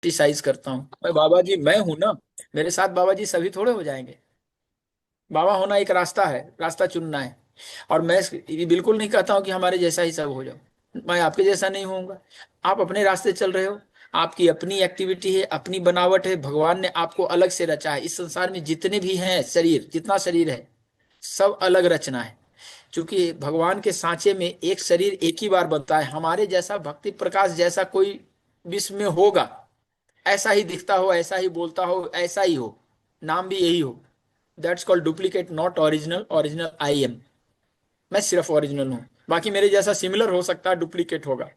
Criticise करता हूँ मैं, बाबा जी मैं हूं ना, मेरे साथ बाबा जी सभी थोड़े हो जाएंगे। बाबा होना एक रास्ता है, रास्ता चुनना है। और मैं ये बिल्कुल नहीं कहता हूँ कि हमारे जैसा ही सब हो जाओ, मैं आपके जैसा नहीं होऊंगा। आप अपने रास्ते चल रहे हो, आपकी अपनी एक्टिविटी है, अपनी बनावट है, भगवान ने आपको अलग से रचा है। इस संसार में जितने भी हैं शरीर, जितना शरीर है, सब अलग रचना है। क्योंकि भगवान के सांचे में एक शरीर एक ही बार बनता है। हमारे जैसा भक्ति प्रकाश जैसा कोई विश्व में होगा, ऐसा ही दिखता हो, ऐसा ही बोलता हो, ऐसा ही हो, नाम भी यही हो, that's called duplicate not original, original I am. मैं सिर्फ ओरिजिनल हूँ, बाकी मेरे जैसा सिमिलर हो सकता है, डुप्लीकेट होगा।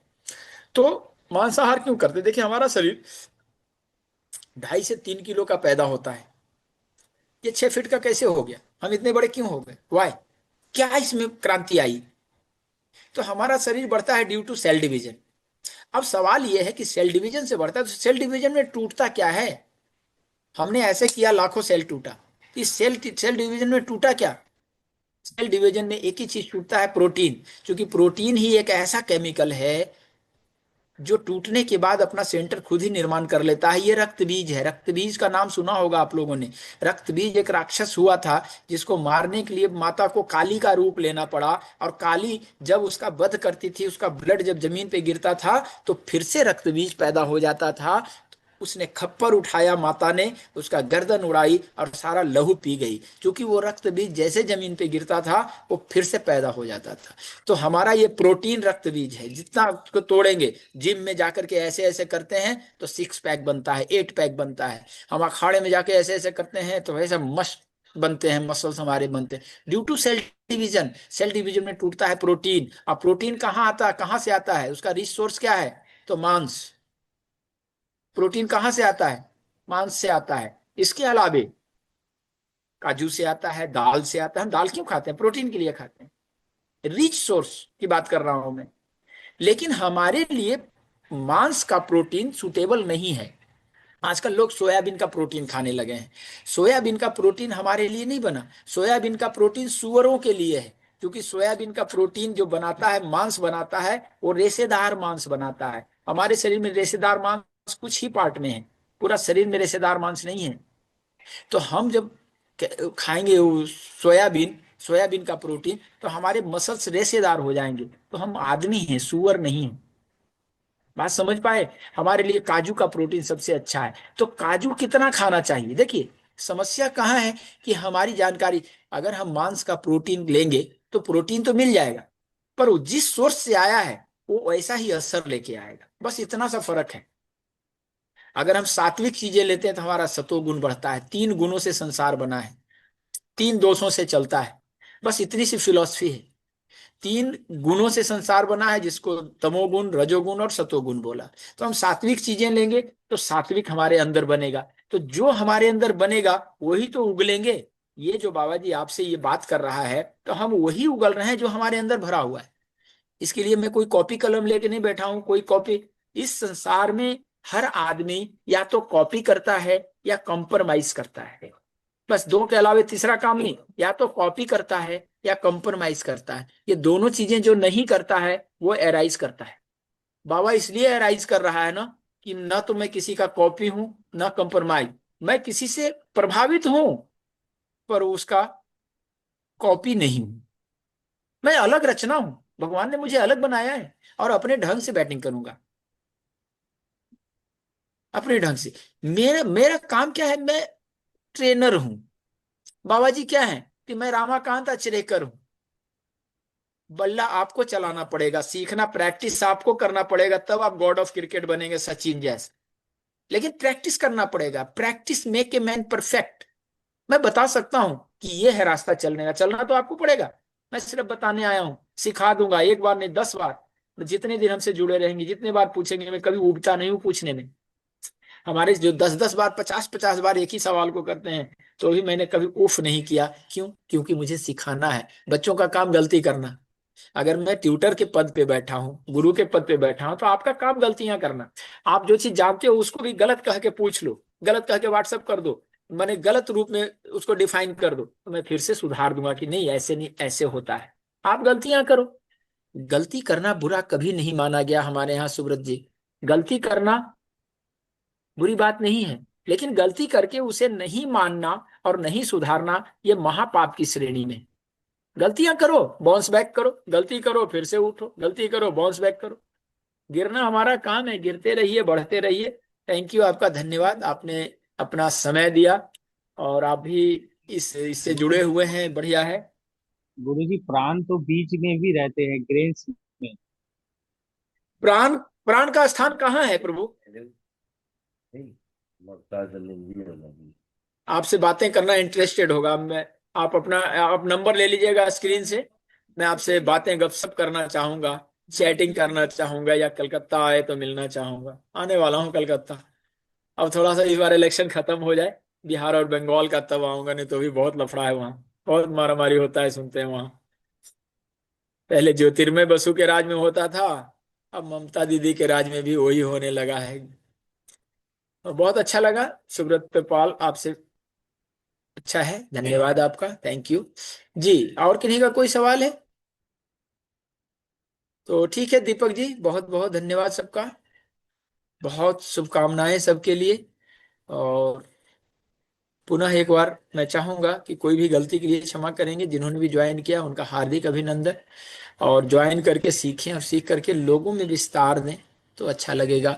तो मांसाहार क्यों करते? देखिए हमारा शरीर 2.5 से 3 किलो का पैदा होता है, ये 6 फीट का कैसे हो गया? हम इतने बड़े क्यों हो गए? वाई? क्या इसमें क्रांति आई? तो हमारा शरीर बढ़ता है ड्यू टू सेल डिवीजन। अब सवाल यह है कि सेल डिवीजन से बढ़ता है, तो सेल डिवीजन में टूटता क्या है? हमने ऐसे किया, लाखों सेल टूटा। इस सेल डिवीजन में टूटा क्या? सेल डिवीजन में एक ही चीज टूटता है, प्रोटीन। क्योंकि प्रोटीन ही एक ऐसा केमिकल है जो टूटने के बाद अपना सेंटर खुद ही निर्माण कर लेता है। ये रक्त बीज है। रक्त बीज का नाम सुना होगा आप लोगों ने। रक्त बीज एक राक्षस हुआ था, जिसको मारने के लिए माता को काली का रूप लेना पड़ा। और काली जब उसका वध करती थी, उसका ब्लड जब जमीन पे गिरता था, तो फिर से रक्त बीज पैदा हो जाता था। उसने खप्पर उठाया, माता ने उसका गर्दन उड़ाई और सारा लहू पी गई। क्योंकि वो रक्त बीज जैसे जमीन पे गिरता था, वो फिर से पैदा हो जाता था। तो हमारा ये प्रोटीन रक्त बीज है। जितना उसको तोड़ेंगे, जिम में जाकर के ऐसे ऐसे करते हैं तो 6 पैक बनता है, 8 पैक बनता है। हम अखाड़े में जाके ऐसे ऐसे करते हैं तो वैसे मस्त बनते हैं, मसल्स हमारे बनते हैं, due to cell division. Cell division में टूटता है प्रोटीन। अब प्रोटीन कहाँ आता है, कहाँ से आता है? उसका रिसोर्स क्या है? तो मांस। प्रोटीन कहाँ से आता है? मांस से आता है। इसके अलावे काजू से आता है, दाल से आता है। हम दाल क्यों खाते हैं? प्रोटीन के लिए खाते हैं। रिच सोर्स की बात कर रहा हूं मैं। लेकिन हमारे लिए मांस का प्रोटीन सुटेबल नहीं है। आजकल लोग सोयाबीन का प्रोटीन खाने लगे हैं। सोयाबीन का प्रोटीन हमारे लिए नहीं बना। सोयाबीन का प्रोटीन सुअरों के लिए है। क्योंकि सोयाबीन का प्रोटीन जो बनाता है, मांस बनाता है, वो रेशेदार मांस बनाता है। हमारे शरीर में रेशेदार मांस कुछ ही पार्ट में है, पूरा शरीर में रेशेदार मांस नहीं है। तो हम जब खाएंगे वो सोयाबीन, सोयाबीन का प्रोटीन, तो हमारे मसल्स रेशेदार हो जाएंगे। तो हम आदमी हैं, सुअर नहीं है। बात समझ पाए? हमारे लिए काजू का प्रोटीन सबसे अच्छा है। तो काजू कितना खाना चाहिए? देखिए समस्या कहाँ है कि हमारी जानकारी, अगर हम मांस का प्रोटीन लेंगे तो प्रोटीन तो मिल जाएगा, पर वो जिस सोर्स से आया है वो वैसा ही असर लेके आएगा। बस इतना सा फर्क है। अगर हम सात्विक चीजें लेते हैं तो हमारा सतोगुण बढ़ता है। 3 गुणों से संसार बना है, 3 दोषों से चलता है। बस इतनी सी फिलॉसफी है। 3 गुणों से संसार बना है, जिसको तमोगुण, रजोगुण और सतोगुण बोला। तो हम सात्विक चीजें लेंगे तो सात्विक हमारे अंदर बनेगा। तो जो हमारे अंदर बनेगा वही तो उगलेंगे। ये जो बाबा जी आपसे ये बात कर रहा है, तो हम वही उगल रहे हैं जो हमारे अंदर भरा हुआ है। इसके लिए मैं कोई कॉपी कलम लेके नहीं बैठा हूं, कोई कॉपी। इस संसार में हर आदमी या तो कॉपी करता है या कंप्रोमाइज करता है। बस दो के अलावे तीसरा काम नहीं। या तो कॉपी करता है या कंप्रोमाइज करता है। ये दोनों चीजें जो नहीं करता है वो एराइज करता है। बाबा इसलिए एराइज कर रहा है ना, कि न तो मैं किसी का कॉपी हूं, न कंप्रोमाइज। मैं किसी से प्रभावित हूं, पर उसका कॉपी नहीं हूं। मैं अलग रचना हूं। भगवान ने मुझे अलग बनाया है और अपने ढंग से बैटिंग करूंगा, अपने ढंग से। मेरा मेरा काम क्या है? मैं ट्रेनर हूं। बाबा जी क्या है कि मैं रामाकांत अचरेकर हूं। बल्ला आपको चलाना पड़ेगा, सीखना, प्रैक्टिस आपको करना पड़ेगा, तब आप गॉड ऑफ क्रिकेट बनेंगे, सचिन जैसे। लेकिन प्रैक्टिस करना पड़ेगा। Practice make a man perfect. मैं बता सकता हूं कि ये है रास्ता चलने का, चलना तो आपको पड़ेगा। मैं सिर्फ बताने आया हूं, सिखा दूंगा, एक बार नहीं 10 बार। जितने दिन हमसे जुड़े रहेंगे, जितने बार पूछेंगे, मैं कभी उबता नहीं हूं पूछने में। हमारे जो 10-10 बार, 50-50 बार एक ही सवाल को करते हैं, तो भी मैंने कभी उफ नहीं किया। क्यों? क्योंकि मुझे सिखाना है। बच्चों का काम गलती करना। अगर मैं ट्यूटर के पद पे बैठा हूँ, गुरु के पद पे बैठा हूँ, तो आपका काम गलतियां करना। आप जो चीज जानते हो उसको भी गलत कह के पूछ लो, गलत कह के व्हाट्सअप कर दो, मैंने गलत रूप में उसको डिफाइन कर दो, तो मैं फिर से सुधार दूंगा कि नहीं, ऐसे नहीं, ऐसे होता है। आप गलतियां करो। गलती करना बुरा कभी नहीं माना गया हमारे यहाँ, सुब्रत जी। गलती करना बुरी बात नहीं है, लेकिन गलती करके उसे नहीं मानना और नहीं सुधारना, ये महापाप की श्रेणी में है। गलतियां करो, बाउंस बैक करो, गलती करो फिर से उठो, गलती करो बाउंस बैक करो। गिरना हमारा काम है, गिरते रहिए, बढ़ते रहिए। थैंक यू, आपका धन्यवाद, आपने अपना समय दिया, और आप भी इस इससे जुड़े हुए हैं, बढ़िया है। गुरु जी, प्राण तो बीच में भी रहते हैं, ग्रेन्स में। प्राण, प्राण का स्थान कहाँ है प्रभु? आपसे बातें करना इंटरेस्टेड होगा मैं, आप नंबर ले लीजिएगा स्क्रीन से। मैं आपसे बातें गपशप करना चाहूंगा, चैटिंग करना चाहूंगा, या कलकत्ता आए तो मिलना चाहूंगा। आने वाला हूँ कलकत्ता। अब थोड़ा सा इस बार इलेक्शन खत्म हो जाए, बिहार और बंगाल का, तब आऊंगा, नहीं तो भी बहुत लफड़ा है वहाँ। बहुत मारामारी होता है सुनते हैं वहाँ। पहले ज्योतिर्मय बसु के राज में होता था, अब ममता दीदी के राज में भी वही होने लगा है। और बहुत अच्छा लगा सुब्रत पाल आपसे। अच्छा है, धन्यवाद आपका, थैंक यू। जी, और किन्हीं का कोई सवाल है? तो ठीक है दीपक जी, बहुत बहुत धन्यवाद सबका। बहुत शुभकामनाएं सबके लिए। और पुनः एक बार मैं चाहूंगा कि कोई भी गलती के लिए क्षमा करेंगे, जिन्होंने भी ज्वाइन किया उनका हार्दिक अभिनंदन। और ज्वाइन करके सीखें, और सीख करके लोगों में विस्तार दें, तो अच्छा लगेगा।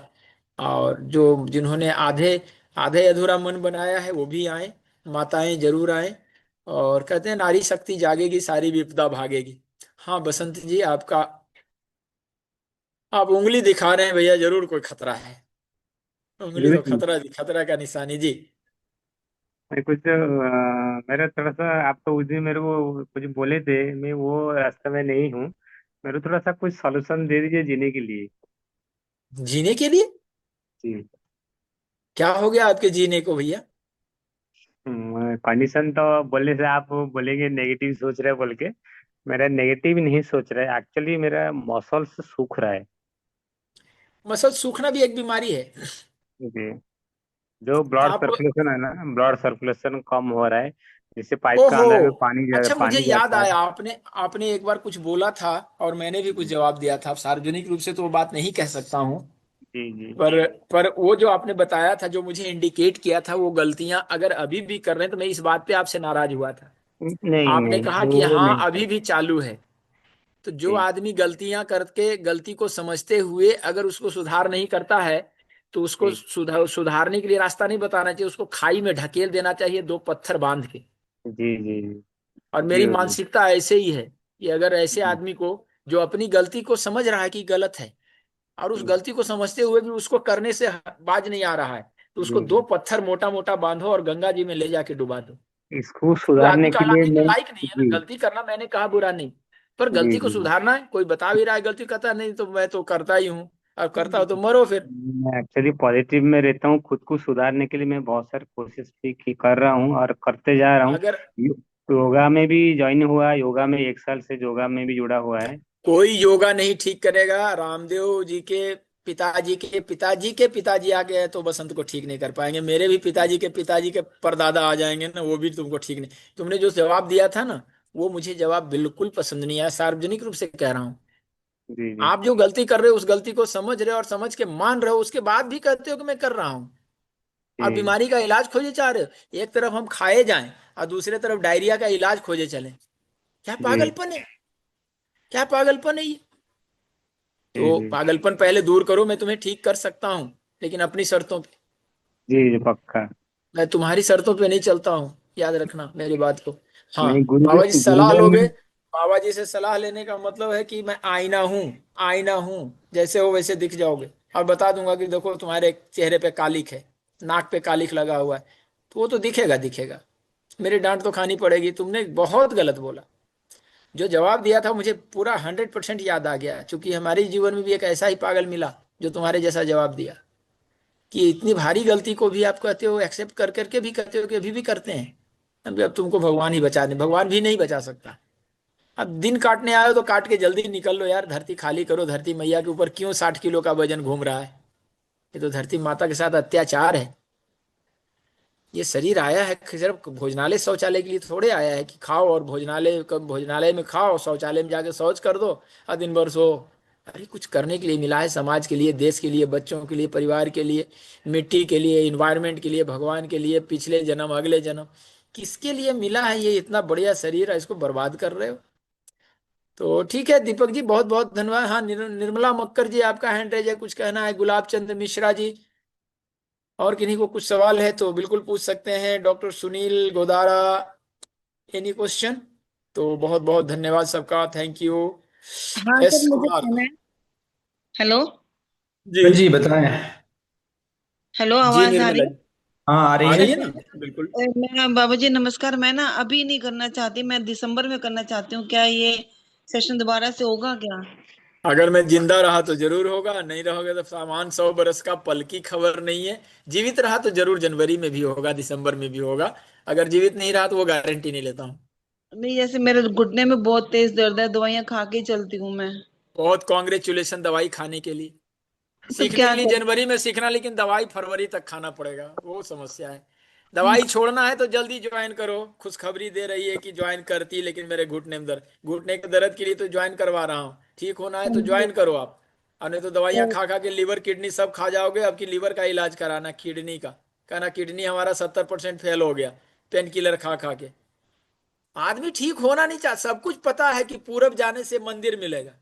और जो जिन्होंने आधे आधे अधूरा मन बनाया है वो भी आए, माताएं जरूर आए। और कहते हैं नारी शक्ति जागेगी, सारी विपदा भागेगी। हाँ बसंत जी, आपका, आप उंगली दिखा रहे हैं भैया, जरूर कोई खतरा है। उंगली गुरु तो जी, खतरा, खतरा का निशानी जी। मैं कुछ मेरा थोड़ा सा, आप तो उस दिन मेरे को कुछ बोले थे, मैं वो रास्ते में नहीं हूँ। मेरे को थोड़ा सा कुछ सॉल्यूशन दे दीजिए जीने के लिए। जीने के लिए? जी। क्या हो गया आपके जीने को भैया? कंडीशन तो बोलने से आप बोलेंगे नेगेटिव सोच रहे हैं बोल के। मेरा नेगेटिव नहीं सोच रहा है, एक्चुअली मेरा मसल्स सूख रहा है। मसल सूखना भी एक बीमारी है। जी। जो ब्लड आप, सर्कुलेशन है ना, ब्लड सर्कुलेशन कम हो रहा है, जिससे पाइप का ओहो, अंदर में अच्छा मुझे पानी याद जाता है। आया, आपने आपने एक बार कुछ बोला था, और मैंने भी कुछ जवाब दिया था। सार्वजनिक रूप से तो वो बात नहीं कह सकता हूँ, जी जी। पर पर वो जो आपने बताया था, जो मुझे इंडिकेट किया था, वो गलतियां अगर अभी भी कर रहे हैं, तो मैं इस बात पे आपसे नाराज हुआ था। नहीं आपने नहीं, कहा कि वो हाँ नहीं अभी सर। भी चालू है। तो जो जी आदमी गलतियां करके, गलती को समझते हुए अगर उसको सुधार नहीं करता है, तो उसको जी सुधारने के लिए रास्ता नहीं बताना चाहिए, उसको खाई में ढकेल देना चाहिए, दो पत्थर बांध के। जी जी और जी मेरी हुजूर। मानसिकता ऐसे ही है कि अगर ऐसे जी आदमी को, जो अपनी गलती को समझ रहा है कि गलत है, और उस जी गलती को समझते हुए भी उसको करने से बाज नहीं आ रहा है, तो उसको दो जी। पत्थर मोटा मोटा बांधो और गंगा जी में ले जाके डुबा दो। इसको कोई आदमी सुधारने के लिए कहलाने के मैं। लायक नहीं है ना। जी गलती करना मैंने कहा बुरा नहीं, पर जी गलती को जी। सुधारना है। कोई बता भी रहा है गलती करता नहीं, तो मैं तो करता ही हूँ। अब करता हूँ तो मरो फिर। मैं एक्चुअली पॉजिटिव में रहता हूँ, खुद को सुधारने के लिए मैं बहुत सारी कोशिश भी कर रहा हूँ और करते जा रहा हूँ। अगर योगा में भी ज्वाइन हुआ, योगा में 1 साल से योगा में भी जुड़ा हुआ है। कोई योगा नहीं ठीक करेगा, रामदेव जी के पिताजी आ गए तो बसंत को ठीक नहीं कर पाएंगे। मेरे भी पिताजी के परदादा आ जाएंगे ना, वो भी तुमको ठीक नहीं। तुमने जो जवाब दिया था ना, वो मुझे जवाब बिल्कुल पसंद नहीं आया, सार्वजनिक रूप से कह रहा हूँ। जी जी आप जो गलती कर रहे हो, उस गलती को समझ रहे हो और समझ के मान रहे हो, उसके बाद भी कहते हो कि मैं कर रहा हूँ। और जी बीमारी का इलाज खोजे चाह रहे हो। एक तरफ हम खाए जाएं, और दूसरे तरफ डायरिया का इलाज खोजे चले। क्या जी पागलपन है, क्या पागलपन है ये? जी तो जी पागलपन पहले दूर करो, मैं तुम्हें ठीक कर सकता हूँ, लेकिन अपनी शर्तों पे। जी जी, पक्का। मैं तुम्हारी शर्तों पे नहीं चलता हूँ, याद रखना मेरी बात को। हाँ, नहीं, बाबा जी सलाह गुरुदेव लोगे। ने। बाबा जी से सलाह लेने का मतलब है कि मैं आईना हूँ, आईना हूँ, जैसे हो वैसे दिख जाओगे। और बता दूंगा कि देखो तुम्हारे चेहरे पे कालिख है, नाक पे कालिख लगा हुआ है, तो वो तो दिखेगा दिखेगा। मेरी डांट तो खानी पड़ेगी। तुमने बहुत गलत बोला। जो जवाब दिया था मुझे पूरा 100% याद आ गया, क्योंकि हमारे जीवन में भी एक ऐसा ही पागल मिला जो तुम्हारे जैसा जवाब दिया, कि इतनी भारी गलती को भी आप कहते हो, एक्सेप्ट कर करके भी कहते हो कि अभी भी करते हैं। अब तुमको भगवान ही बचा दे, भगवान भी नहीं बचा सकता। अब दिन काटने आए हो तो काट के जल्दी निकल लो यार, धरती खाली करो। धरती मैया के ऊपर क्यों 60 किलो का वजन घूम रहा है? ये तो धरती माता के साथ अत्याचार है। ये शरीर आया है सिर्फ भोजनालय शौचालय के लिए थोड़े आया है कि खाओ और भोजनालय में खाओ, शौचालय में जाके शौच कर दो और दिन भर सो। अरे कुछ करने के लिए मिला है, समाज के लिए, देश के लिए, बच्चों के लिए, परिवार के लिए, मिट्टी के लिए, इन्वायरमेंट के लिए, भगवान के लिए, पिछले जन्म, अगले जन्म, किसके लिए मिला है ये इतना बढ़िया शरीर है, इसको बर्बाद कर रहे हो। तो ठीक है दीपक जी, बहुत बहुत धन्यवाद। हाँ, निर्मला मक्कर जी आपका हैंड रेज है, कुछ कहना है? गुलाब चंद मिश्रा जी, और किन्हीं को कुछ सवाल है तो बिल्कुल पूछ सकते हैं। Doctor Sunil Godara, any question? तो बहुत बहुत धन्यवाद सबका, थैंक यू। हाँ सर, एस मुझे कुमार कहना है। हेलो। जी। जी बताएं। हेलो, जी आवाज आ रही निर्मला है? जी, हाँ आ रही आ है। रही है ना? बिल्कुल। मैं बाबा जी नमस्कार। मैं ना अभी नहीं करना चाहती, मैं दिसंबर में करना चाहती हूँ। क्या ये सेशन दोबारा से होगा क्या? अगर मैं जिंदा रहा तो जरूर होगा, नहीं रहोगे तो सामान 100 बरस का, पल की खबर नहीं है। जीवित रहा तो जरूर जनवरी में भी होगा, दिसंबर में भी होगा। अगर जीवित नहीं रहा तो वो गारंटी नहीं लेता हूँ। नहीं, जैसे मेरे घुटने में बहुत तेज दर्द है, दवाइयां खा के ही चलती हूँ मैं। बहुत कॉन्ग्रेचुलेशन दवाई खाने के लिए। तो सीखने क्या के लिए कर। जनवरी में सीखना, लेकिन दवाई फरवरी तक खाना पड़ेगा, वो समस्या है। दवाई छोड़ना है तो जल्दी ज्वाइन करो। खुशखबरी दे रही है कि ज्वाइन करती, लेकिन मेरे घुटने में दर्द, घुटने के दर्द के लिए तो ज्वाइन करवा रहा हूँ। ठीक होना है तो ज्वाइन करो आप, और नहीं तो दवाइयाँ खा खा के लिवर किडनी सब खा जाओगे। अब की लिवर का इलाज कराना, किडनी का कहना, किडनी हमारा 70% फेल हो गया पेन किलर खा खा के। आदमी ठीक होना नहीं चाहता। सब कुछ पता है कि पूरब जाने से मंदिर मिलेगा,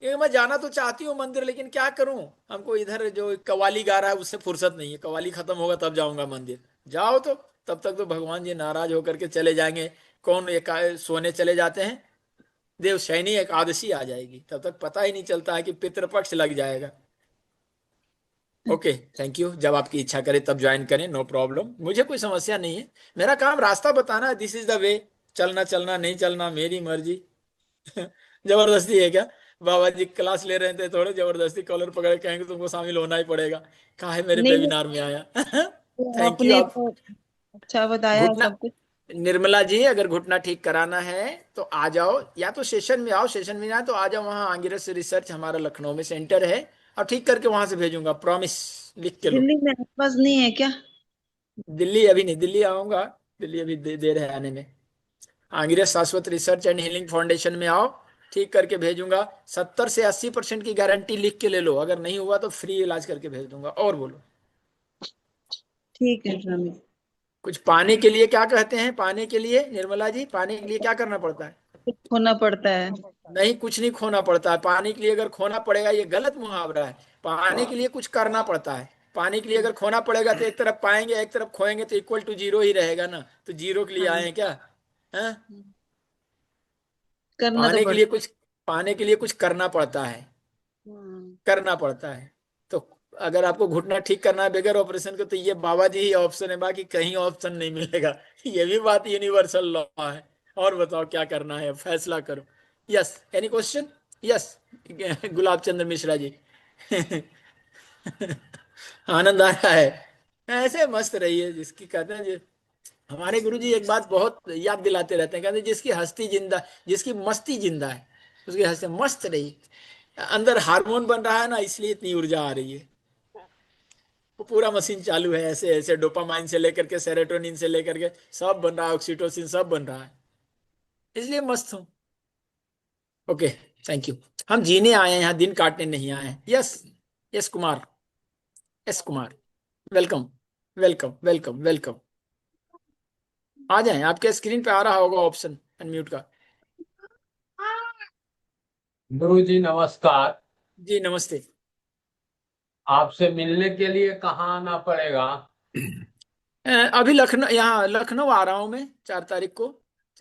ये मैं जाना तो चाहती हूँ मंदिर, लेकिन क्या करूं, हमको इधर जो कव्वाली गा रहा है उससे फुर्सत नहीं है। कव्वाली खत्म होगा तब जाऊंगा मंदिर। जाओ तो, तब तक तो भगवान जी नाराज होकर के चले जाएंगे। कौन एक सोने चले जाते हैं, देवशयनी एकादशी आ जाएगी, तब तक पता ही नहीं चलता है कि पितृपक्ष लग जाएगा। Okay, thank you. जब आपकी इच्छा करे तब ज्वाइन करें, नो प्रॉब्लम, मुझे कोई समस्या नहीं है। मेरा काम रास्ता बताना है, दिस इज द वे। चलना चलना, नहीं चलना मेरी मर्जी। जबरदस्ती है क्या? बाबा जी क्लास ले रहे थे, थोड़े जबरदस्ती कॉलर पकड़ के कहेंगे तुमको शामिल होना ही पड़ेगा। कहा है मेरे नहीं, वेबिनार में आया। तो थैंक यू आपने आप। तो अच्छा बताया है घुटना, सब कुछ। निर्मला जी अगर घुटना ठीक कराना है तो आ जाओ, या तो सेशन में आओ, सेशन में ना तो आ जाओ, वहाँ आंगिरस रिसर्च हमारा लखनऊ में सेंटर है, और ठीक करके वहां से भेजूंगा, प्रॉमिस, लिख के लो। दिल्ली में आसपास नहीं है क्या? दिल्ली अभी नहीं, दिल्ली आऊंगा, दिल्ली अभी देर है आने में। आंगिरस शाश्वत रिसर्च एंड हीलिंग फाउंडेशन में आओ, ठीक करके भेजूंगा। 70 से 80% की गारंटी लिख के ले लो, अगर नहीं हुआ तो फ्री इलाज करके भेज दूंगा। और बोलो। ठीक है स्वामी। कुछ पाने के लिए क्या कहते हैं, पाने के लिए निर्मला जी, पाने के लिए क्या करना पड़ता है? कुछ खोना पड़ता है। नहीं, कुछ नहीं खोना पड़ता है। पाने के लिए अगर खोना पड़ेगा, ये गलत मुहावरा है। पाने के लिए कुछ करना पड़ता है। पाने के लिए अगर खोना पड़ेगा तो एक तरफ पाएंगे एक तरफ खोएंगे तो इक्वल टू जीरो ही रहेगा ना, तो जीरो के लिए हाँ, आए हैं क्या? हैं? करना तो पाने के लिए पड़ता कुछ, पाने के लिए कुछ करना पड़ता है, है। हाँ। करना पड़ता है। तो अगर आपको घुटना ठीक करना है बगैर ऑपरेशन के, तो ये बाबा जी ही ऑप्शन है, बाकी कहीं ऑप्शन नहीं मिलेगा। ये भी बात यूनिवर्सल लॉ है। और बताओ क्या करना है, फैसला करो। Yes, any question? यस, गुलाब चंद्र मिश्रा जी। आनंद आ रहा है? ऐसे मस्त रहिए, जिसकी कहते हैं हमारे गुरु जी एक बात बहुत याद दिलाते रहते हैं, कहते हैं जिसकी हस्ती जिंदा, जिसकी मस्ती जिंदा है, उसकी हस्ती मस्त रही। अंदर हार्मोन बन रहा है ना, इसलिए इतनी ऊर्जा आ रही है। वो पूरा मशीन चालू है, ऐसे ऐसे डोपामाइन से लेकर के सेरोटोनिन से लेकर के सब बन रहा है, ऑक्सीटोसिन सब बन रहा है, इसलिए मस्त हूँ। Okay, thank you. हम जीने आए हैं यहाँ, दिन काटने नहीं आए हैं। Yes, yes Kumar, yes Kumar, welcome, welcome, welcome, welcome. आ जाएं, आपके स्क्रीन पे आ रहा होगा ऑप्शन अनम्यूट का। गुरु जी नमस्कार। जी नमस्ते। आपसे मिलने के लिए कहाँ आना पड़ेगा? अभी लखनऊ, यहाँ लखनऊ आ रहा हूँ मैं 4 तारीख को।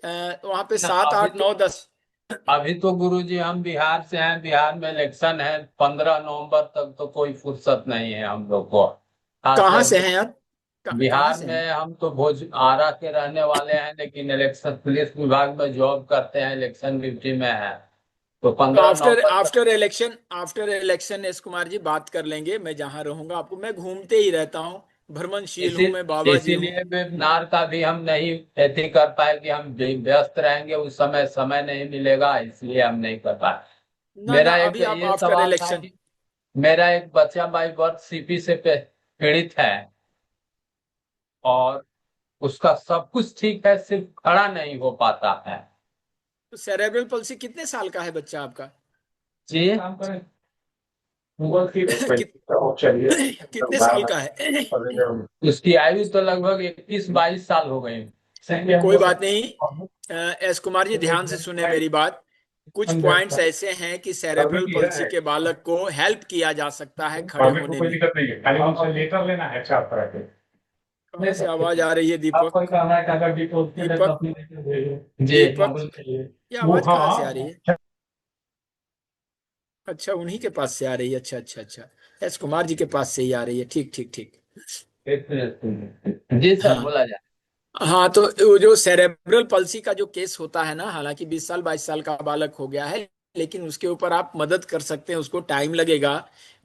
वहाँ पे ना 7, अभी 8, तो 9, 10। अभी तो गुरु जी हम बिहार से हैं, बिहार में इलेक्शन है। 15 नवंबर तक तो कोई फुर्सत नहीं है हम लोग को, खास कहाँ से करके। हैं यार? कहाँ बिहार से हैं? में हम तो भोज आरा के रहने वाले हैं, लेकिन इलेक्शन पुलिस विभाग में जॉब करते हैं, इलेक्शन ड्यूटी में है। तो तो पंद्रह आफ्टर नवंबर तक after election, after election S Kumar ji बात कर लेंगे। मैं जहाँ रहूंगा आपको, मैं घूमते ही रहता हूँ, भ्रमणशील इसी हूँ मैं, बाबा जी हूँ। इसीलिए वेबिनार का भी हम नहीं अथी कर पाए कि हम व्यस्त रहेंगे, उस समय समय नहीं मिलेगा, इसलिए हम नहीं कर पाए। ना ना, मेरा एक अभी आप ये आफ्टर सवाल था इलेक्शन। कि मेरा एक बच्चा बाई बर्थ सीपी से पीड़ित है, और उसका सब कुछ ठीक है, सिर्फ खड़ा नहीं हो पाता है। तो सेरेब्रल पल्सी कितने साल का है बच्चा आपका? जी कितने साल का है? उसकी आयु तो लगभग 21-22 साल हो गई। कोई बात नहीं। एस कुमार जी, ध्यान से सुने मेरी बात। कुछ पॉइंट्स ऐसे हैं कि सेरेब्रल पल्सी के बालक को हेल्प किया जा सकता है खड़े मेरे को होने कोई में। दिक्कत नहीं है, खाली मुझसे लेटर लेना है छाप करा के। कहाँ से आवाज आ रही है आपको दीपक? कहना है कि अगर डिपोजिट के लिए तो दीपक, अपनी लेकर भेजो। जी दीपक, ये वो आवाज कहाँ से आ रही हाँ। है? अच्छा, उन्हीं के पास से आ रही है। अच्छा अच्छा अच्छा, एस कुमार जी के पास से ही आ रही है। ठीक ठीक ठीक। एक मिनट। जी सर, हाँ बोला जाए। हाँ, तो वो जो सेरेब्रल पल्सी का जो केस होता है ना, हालांकि 20 साल 22 साल का बालक हो गया है, लेकिन उसके ऊपर आप मदद कर सकते हैं। उसको टाइम लगेगा,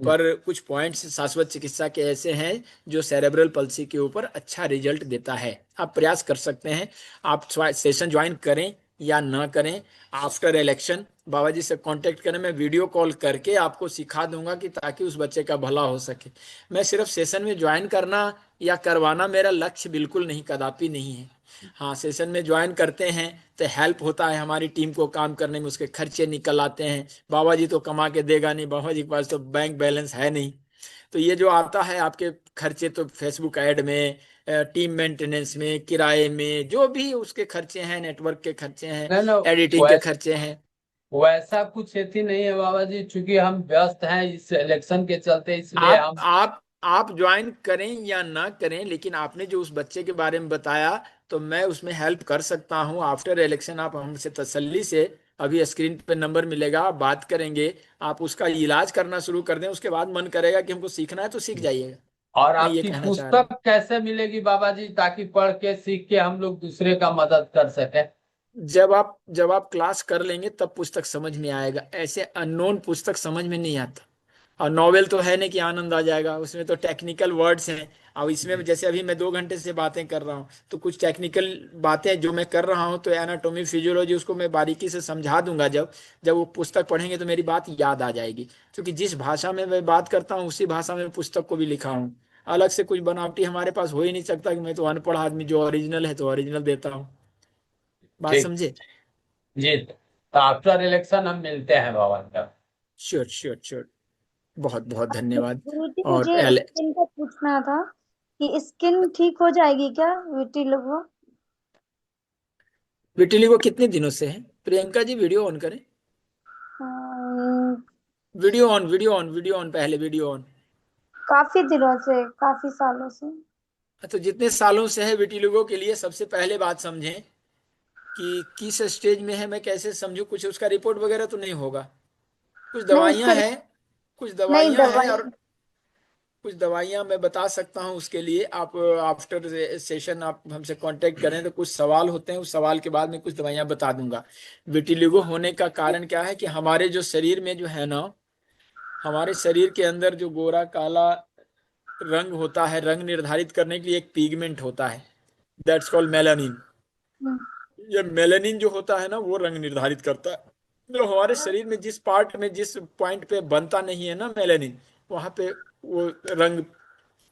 पर कुछ पॉइंट्स शाश्वत चिकित्सा के ऐसे हैं जो सेरेब्रल पल्सी के ऊपर अच्छा रिजल्ट देता है। आप प्रयास कर सकते हैं। आप सेशन ज्वाइन करें या ना करें, आफ्टर इलेक्शन बाबा जी से कांटेक्ट करें। मैं वीडियो कॉल करके आपको सिखा दूंगा कि ताकि उस बच्चे का भला हो सके। मैं सिर्फ सेशन में ज्वाइन करना या करवाना मेरा लक्ष्य बिल्कुल नहीं, कदापि नहीं है। हाँ, सेशन में ज्वाइन करते हैं तो हेल्प होता है हमारी टीम को काम करने में, उसके खर्चे निकल आते हैं। बाबा जी तो कमा के देगा नहीं, बाबा जी के पास तो बैंक बैलेंस है नहीं। तो ये जो आता है आपके खर्चे, तो फेसबुक ऐड में, टीम मेंटेनेंस में, किराए में, जो भी उसके खर्चे हैं, नेटवर्क के खर्चे हैं, नहीं ना, एडिटिंग के खर्चे हैं। वैसा कुछ एथी नहीं है बाबा जी, चूंकि हम व्यस्त हैं इस इलेक्शन के चलते, इसलिए आप हम। आप आप ज्वाइन करें या ना करें, लेकिन आपने जो उस बच्चे के बारे में बताया, तो मैं उसमें हेल्प कर सकता हूं। आफ्टर इलेक्शन आप हमसे तसल्ली से, अभी स्क्रीन पे नंबर मिलेगा, आप बात करेंगे, आप उसका इलाज करना शुरू कर दें। उसके बाद मन करेगा कि हमको सीखना है तो सीख जाइएगा। और मैं ये आपकी कहना चाह रहा हूँ। पुस्तक कैसे मिलेगी बाबा जी, ताकि पढ़ के सीख के हम लोग दूसरे का मदद कर सके। जब आप क्लास कर लेंगे तब पुस्तक समझ में आएगा। ऐसे अननोन पुस्तक समझ में नहीं आता। और नॉवेल तो है नहीं कि आनंद आ जाएगा, उसमें तो टेक्निकल वर्ड्स हैं। अब इसमें जैसे अभी मैं 2 घंटे से बातें कर रहा हूँ, तो कुछ टेक्निकल बातें जो मैं कर रहा हूँ, तो एनाटॉमी फिजियोलॉजी उसको मैं बारीकी से समझा दूंगा। जब जब वो पुस्तक पढ़ेंगे तो मेरी बात याद आ जाएगी। क्योंकि जिस भाषा में मैं बात करता हूँ उसी भाषा में पुस्तक को भी लिखा हूँ। अलग से कुछ बनावटी हमारे पास हो ही नहीं सकता कि मैं तो अनपढ़ आदमी, जो ओरिजिनल है तो ओरिजिनल देता हूँ। बात ठीक। समझे? जी, तो आफ्टर इलेक्शन हम मिलते हैं Baba ji. Sure sure sure. बहुत बहुत धन्यवाद। गुरुजी, और मुझे स्किन का पूछना था कि स्किन ठीक हो जाएगी क्या विटिलिगो? विटिलिगो कितने दिनों से है? प्रियंका जी, वीडियो ऑन करें। Video on, video on, video on, पहले वीडियो ऑन। काफी दिनों से, काफी सालों से। तो जितने सालों से है विटिलिगो के लिए, सबसे पहले बात समझें कि किस स्टेज में है। मैं कैसे समझूं? कुछ उसका रिपोर्ट वगैरह तो नहीं होगा? कुछ नहीं, उसका दवाइयां हैं, कुछ नहीं दवाइयां हैं, दवाई। और कुछ दवाइयां मैं बता सकता हूं उसके लिए। आप आफ्टर सेशन आप हमसे कांटेक्ट करें तो कुछ सवाल होते हैं, उस सवाल के बाद मैं कुछ दवाइयां बता दूंगा। विटिलिगो होने का कारण क्या है कि हमारे जो शरीर में जो है ना, हमारे शरीर के अंदर जो गोरा काला रंग होता है, रंग निर्धारित करने के लिए एक पिगमेंट होता है, दैट्स कॉल्ड मेलानिन। हम्म, ये मेलानिन जो होता है ना, वो रंग निर्धारित करता है। जो हमारे शरीर में जिस पार्ट में, जिस पॉइंट पे बनता नहीं है ना मेलानिन, वहां पे वो रंग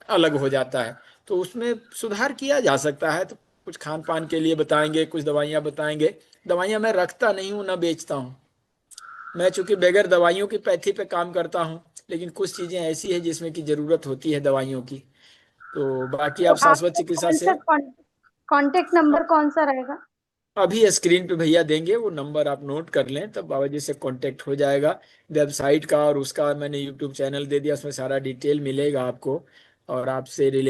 अलग हो जाता है। तो उसमें सुधार किया जा सकता है। तो कुछ खान पान के लिए बताएंगे, कुछ दवाइयाँ बताएंगे। दवाइयाँ मैं रखता नहीं हूँ, ना बेचता हूँ। मैं चूंकि बगैर दवाइयों की पैथी पे काम करता हूँ, लेकिन कुछ चीजें ऐसी है जिसमें की जरूरत होती है दवाइयों की। तो बाकी तो आप शाश्वत आपका चिकित्सा कौन से, सा कांटेक्ट नंबर कौन सा रहेगा? अभी स्क्रीन पे भैया देंगे, वो नंबर आप नोट कर लें, तब बाबा जी से कांटेक्ट हो जाएगा। वेबसाइट का और उसका मैंने यूट्यूब चैनल दे दिया, उसमें सारा डिटेल मिलेगा आपको। और आपसे रिलेटेड